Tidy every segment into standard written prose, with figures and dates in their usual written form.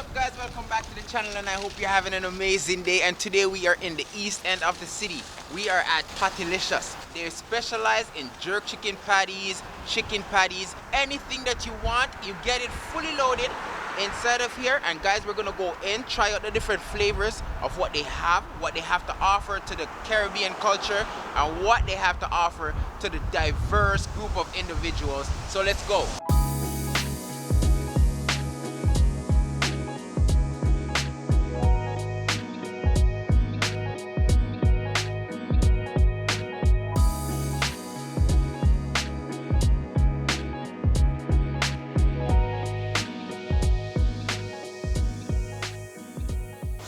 up guys, welcome back to the channel and I hope you're having an amazing day. And today we are in the east end of the city. We are at Pattilicious. They specialize in jerk chicken patties, anything that you want, you get it fully loaded inside of here. And guys, we're gonna go in, try out the different flavors of what they have to offer to the Caribbean culture, and what they have to offer to the diverse group of individuals. So let's go.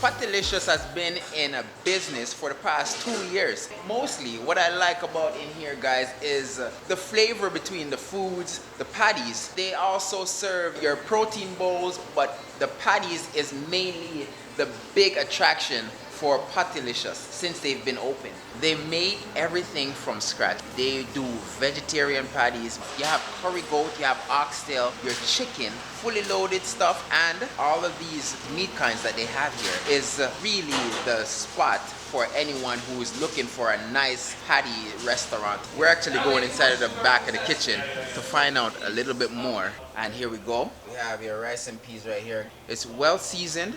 Pattilicious has been in a business for the past 2 years. Mostly what I like about in here, guys, is the flavor between the foods, the patties. They also serve your protein bowls, but the patties is mainly the big attraction for Pattilicious since they've been open. They made everything from scratch. They do vegetarian patties. You have curry goat, you have oxtail, your chicken, fully loaded stuff, and all of these meat kinds that they have here is really the spot for anyone who is looking for a nice patty restaurant. We're actually going inside of the back of the kitchen to find out a little bit more. And here we go. We have your rice and peas right here. It's well seasoned.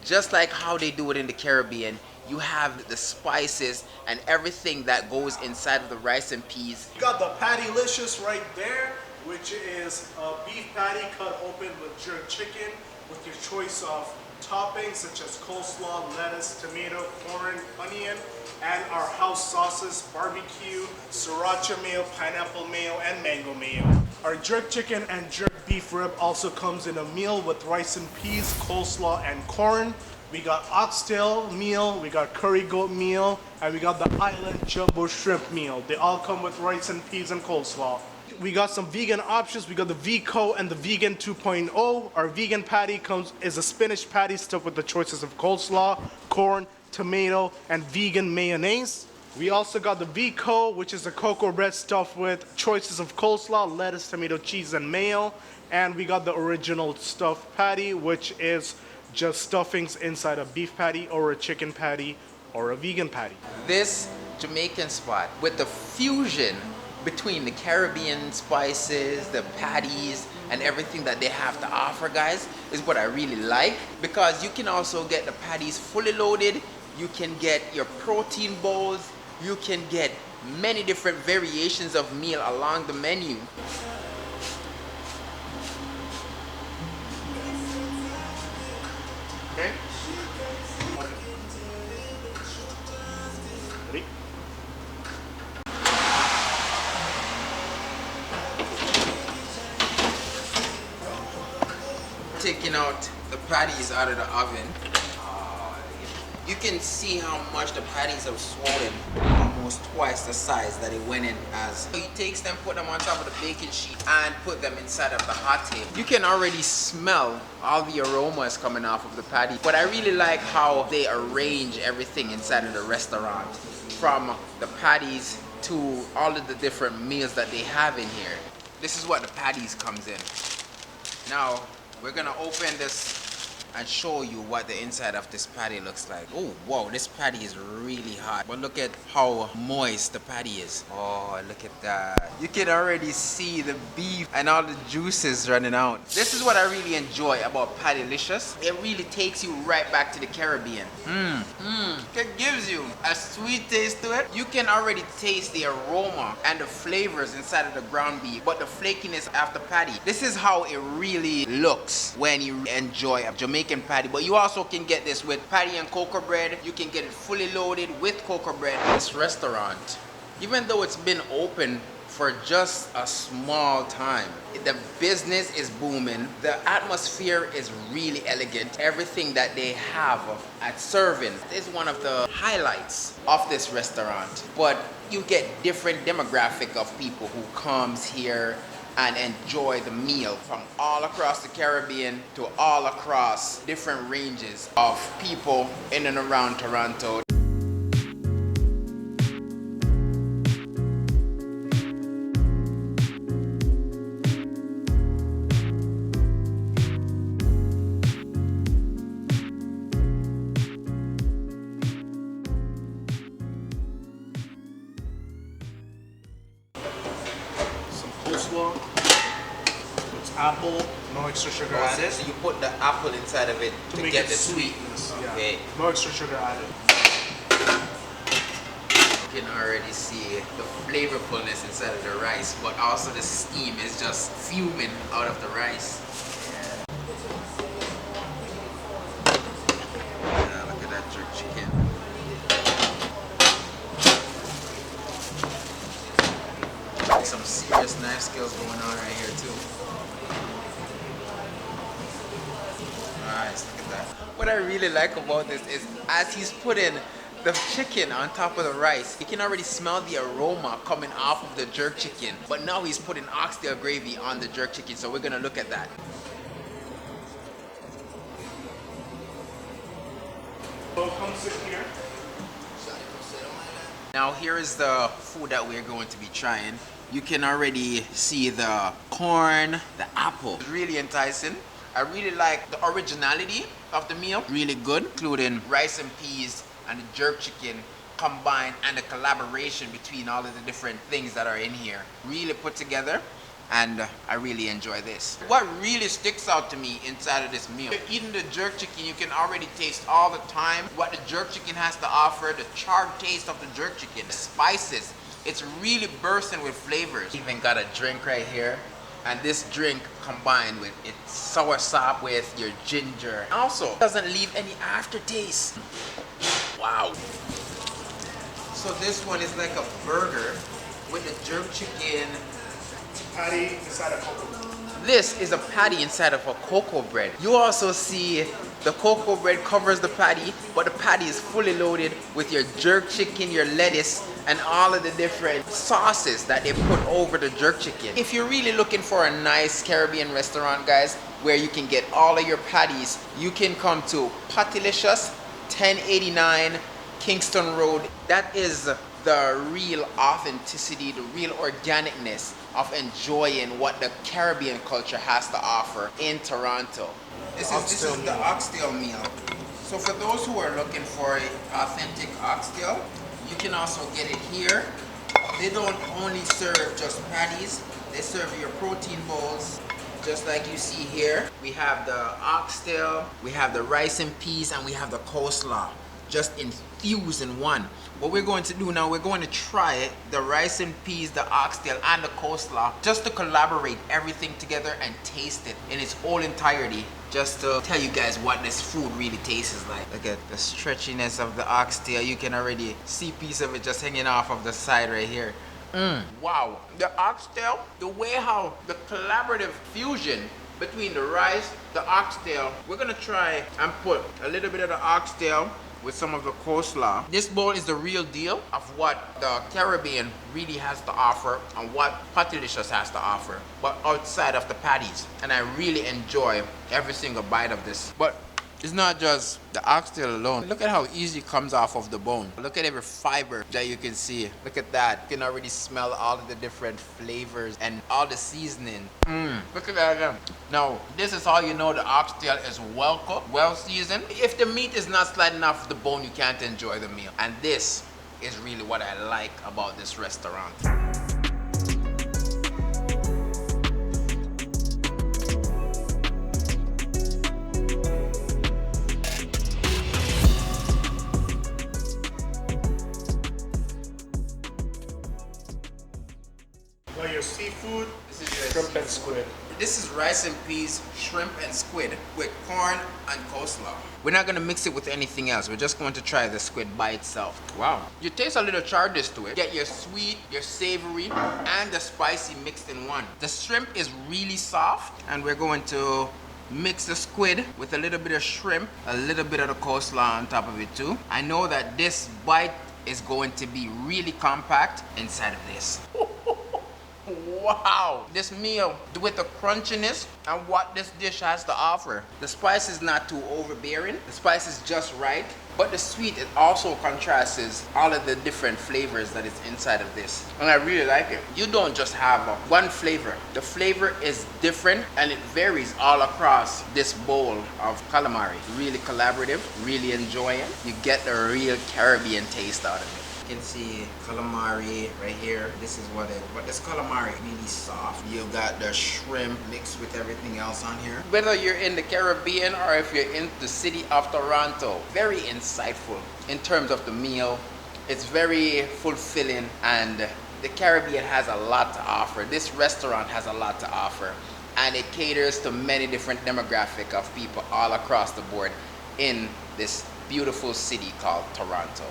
Just like how they do it in the Caribbean, you have the spices and everything that goes inside of the rice and peas. You got the Pattylicious right there, which is a beef patty cut open with jerk chicken with your choice of toppings such as coleslaw, lettuce, tomato, corn, onion, and our house sauces, barbecue, sriracha mayo, pineapple mayo, and mango mayo. Our jerk chicken and jerk beef rib also comes in a meal with rice and peas, coleslaw, and corn. We got oxtail meal, we got curry goat meal, and we got the island jumbo shrimp meal. They all come with rice and peas and coleslaw. We got some vegan options. We got the Vico and the Vegan 2.0. Our vegan patty is a spinach patty stuffed with the choices of coleslaw, corn, tomato, and vegan mayonnaise. We also got the Vico, which is a cocoa bread stuffed with choices of coleslaw, lettuce, tomato, cheese, and mayo. And we got the original stuffed patty, which is just stuffings inside a beef patty or a chicken patty or a vegan patty. This Jamaican spot with the fusion between the Caribbean spices, the patties, and everything that they have to offer, guys, is what I really like, because you can also get the patties fully loaded. You can get your protein bowls. You can get many different variations of meal along the menu. Okay. Ready? Taking out the patties out of the oven. You can see how much the patties have swollen, almost twice the size that it went in as. So he takes them, put them on top of the baking sheet, and put them inside of the hot table. You can already smell all the aromas coming off of the patty. But I really like how they arrange everything inside of the restaurant, from the patties to all of the different meals that they have in here. This is what the patties comes in. Now, we're gonna open this and show you what the inside of this patty looks like. Oh, wow, this patty is really hot. But look at how moist the patty is. Oh, look at that. You can already see the beef and all the juices running out. This is what I really enjoy about Pattilicious. It really takes you right back to the Caribbean. It gives you a sweet taste to it. You can already taste the aroma and the flavors inside of the ground beef, but the flakiness of the patty. This is how it really looks when you enjoy a Jamaican patty. But you also can get this with patty and cocoa bread. You can get it fully loaded with cocoa bread. This restaurant, even though it's been open for just a small time, the business is booming. The atmosphere is really elegant. Everything that they have at serving is one of the highlights of this restaurant. But you get different demographic of people who comes here and enjoy the meal, from all across the Caribbean to all across different ranges of people in and around Toronto. apple, no extra sugar Oh, added. so you put the apple inside of it to make get it the sweet. sweetness. Yeah. Okay. No extra sugar added. You can already see the flavorfulness inside of the rice, but also the steam is just fuming out of the rice. Yeah, look at that jerk chicken. Some serious knife skills going on right here too. Nice, look at that. What I really like about this is as he's putting the chicken on top of the rice, you can already smell the aroma coming off of the jerk chicken. But now he's putting oxtail gravy on the jerk chicken, so we're gonna look at that. So come sit here. Now here is the food that we're going to be trying. You can already see the corn, the apple. It's really enticing. I really like the originality of the meal. Really good, including rice and peas and the jerk chicken combined and the collaboration between all of the different things that are in here. Really put together, and I really enjoy this. What really sticks out to me inside of this meal, eating the jerk chicken, you can already taste all the time what the jerk chicken has to offer, the charred taste of the jerk chicken, the spices. It's really bursting with flavors. Even got a drink right here. And this drink combined with its sour sop with your ginger also doesn't leave any aftertaste. Wow. So this one is like a burger with the jerk chicken. Patty inside a cocoa. This is a patty inside of a cocoa bread. You also see the cocoa bread covers the patty, but the patty is fully loaded with your jerk chicken, your lettuce, and all of the different sauces that they put over the jerk chicken. If you're really looking for a nice Caribbean restaurant, guys, where you can get all of your patties, you can come to Pattilicious, 1089 Kingston Road. That is the real authenticity, the real organicness of enjoying what the Caribbean culture has to offer in Toronto. This is the oxtail meal. So for those who are looking for an authentic oxtail, you can also get it here. They don't only serve just patties, they serve your protein bowls, just like you see here. We have the oxtail, we have the rice and peas, and we have the coleslaw, just infused in one. What we're going to do now, we're going to try it, the rice and peas, the oxtail, and the coleslaw, just to collaborate everything together and taste it in its whole entirety, just to tell you guys what this food really tastes like. Look at the stretchiness of the oxtail. You can already see a piece of it just hanging off of the side right here. Wow, the oxtail, the way how the collaborative fusion between the rice, the oxtail, we're gonna try and put a little bit of the oxtail with some of the coleslaw. This bowl is the real deal of what the Caribbean really has to offer and what Pattilicious has to offer, but outside of the patties. And I really enjoy every single bite of this. But it's not just the oxtail alone. Look at how easy it comes off of the bone. Look at every fiber that you can see. Look at that. You can already smell all of the different flavors and all the seasoning. Look at that again. Now, this is how you know the oxtail is well cooked, well seasoned. If the meat is not sliding off the bone, you can't enjoy the meal. And this is really what I like about this restaurant. Well, your seafood, This is your shrimp and squid. This is rice and peas, shrimp and squid with corn and coleslaw. We're not gonna mix it with anything else. We're just going to try the squid by itself. Wow. You taste a little charredness to it. Get your sweet, your savory, and the spicy mixed in one. The shrimp is really soft, and we're going to mix the squid with a little bit of shrimp, a little bit of the coleslaw on top of it too. I know that this bite is going to be really compact inside of this. Wow, this meal with the crunchiness and what this dish has to offer. The spice is not too overbearing. The spice is just right, but the sweet, it also contrasts all of the different flavors that is inside of this. And I really like it. You don't just have one flavor. The flavor is different and it varies all across this bowl of calamari. Really collaborative, really enjoying. You get the real Caribbean taste out of it. You can see calamari right here. This is what this calamari really soft. You got the shrimp mixed with everything else on here. Whether you're in the Caribbean or if you're in the city of Toronto, very insightful in terms of the meal. It's very fulfilling, and the Caribbean has a lot to offer. This restaurant has a lot to offer, and it caters to many different demographic of people all across the board in this beautiful city called Toronto.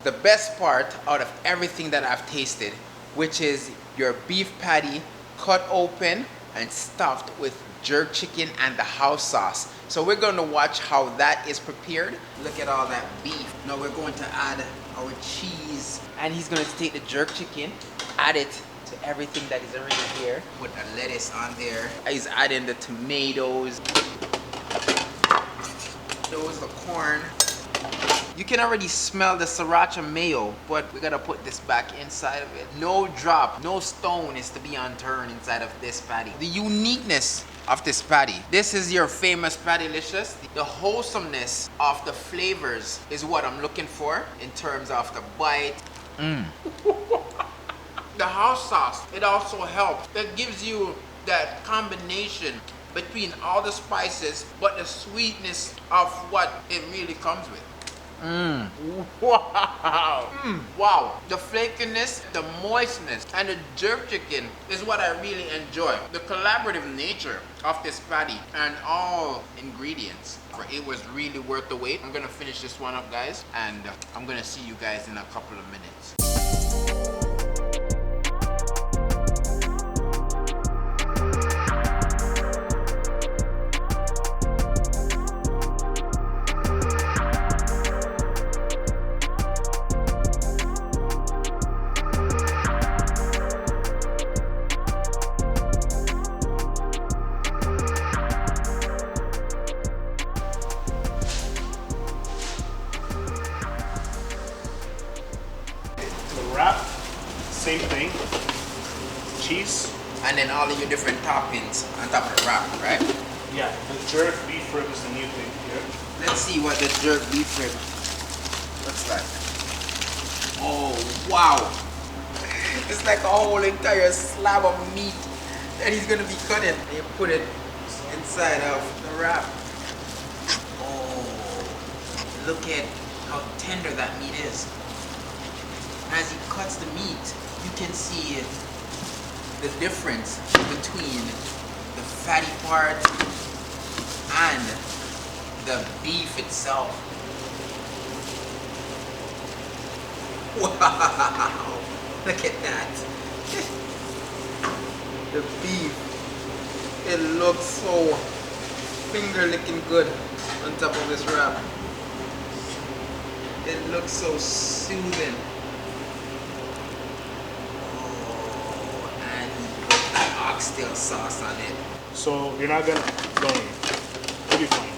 The best part out of everything that I've tasted, which is your beef patty cut open and stuffed with jerk chicken and the house sauce. So we're going to watch how that is prepared. Look at all that beef. Now we're going to add our cheese, and he's going to take the jerk chicken, add it to everything that is already here. Put a lettuce on there. He's adding the tomatoes, the corn. You can already smell the sriracha mayo, but we gotta put this back inside of it. No drop, no stone is to be unturned inside of this patty. The uniqueness of this patty. This is your famous Pattylicious. The wholesomeness of the flavors is what I'm looking for in terms of the bite. The house sauce, it also helps. It gives you that combination between all the spices, but the sweetness of what it really comes with. Wow. Wow. The flakiness, the moistness, and the jerk chicken is what I really enjoy. The collaborative nature of this patty and all ingredients. It was really worth the wait. I'm gonna finish this one up, guys, and I'm gonna see you guys in a couple of minutes. Wrap, same thing, cheese. And then all of your different toppings on top of the wrap, right? Yeah, the jerk beef rib is the new thing here. Let's see what the jerk beef rib looks like. Oh, wow. It's like a whole entire slab of meat that he's gonna be cutting. And you put it inside of the wrap. Oh, look at how tender that meat is. As he cuts the meat, you can see the difference between the fatty part and the beef itself. Wow! Look at that. The beef. It looks so finger licking good on top of this wrap. It looks so soothing. Oxtail sauce on it. So you're not gonna, don't worry, you'll be fine.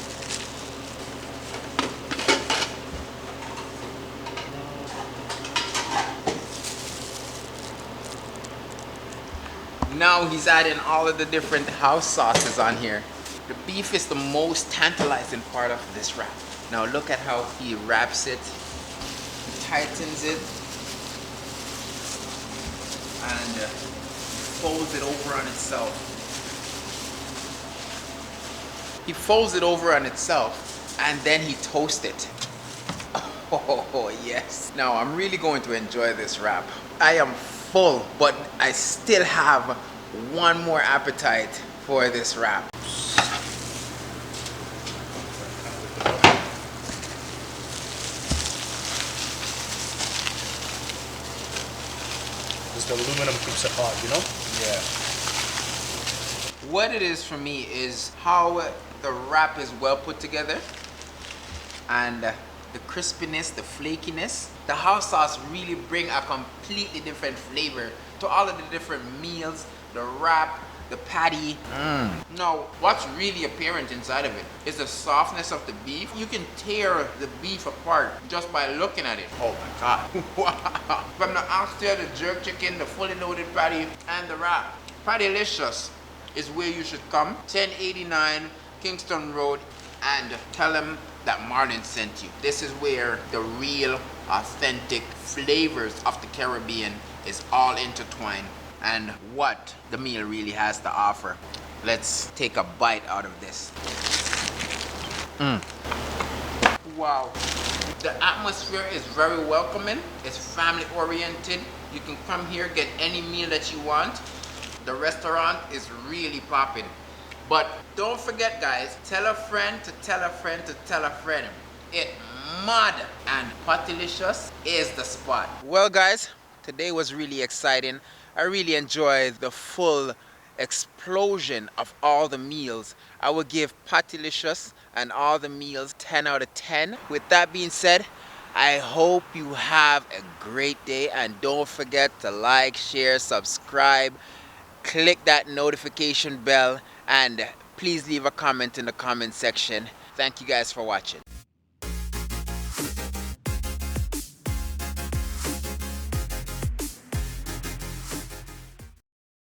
Now he's adding all of the different house sauces on here. The beef is the most tantalizing part of this wrap. Now look at how he wraps it, he tightens it, and folds it over on itself. He folds it over on itself and then he toasts it. Oh yes. Now I'm really going to enjoy this wrap. I am full, but I still have one more appetite for this wrap. Because the aluminum keeps it hot, you know? Yeah. What it is for me is how the wrap is well put together, and the crispiness, the flakiness. The house sauce really bring a completely different flavor to all of the different meals, the wrap, the patty. Now, what's really apparent inside of it is the softness of the beef. You can tear the beef apart just by looking at it. Oh my God. Wow. From the oxtail, the jerk chicken, the fully loaded patty, and the wrap. Pattylicious is where you should come. 1089 Kingston Road, and tell them that Marlon sent you. This is where the real, authentic flavors of the Caribbean is all intertwined, and what the meal really has to offer. Let's take a bite out of this. Wow. The atmosphere is very welcoming. It's family oriented. You can come here, get any meal that you want. The restaurant is really popping. But don't forget, guys, tell a friend to tell a friend to tell a friend. It mud, and Pattylicious is the spot. Well, guys, today was really exciting. I really enjoyed the full explosion of all the meals. I will give Pattylicious and all the meals 10 out of 10. With that being said, I hope you have a great day, and don't forget to like, share, subscribe, click that notification bell, and please leave a comment in the comment section. Thank you guys for watching.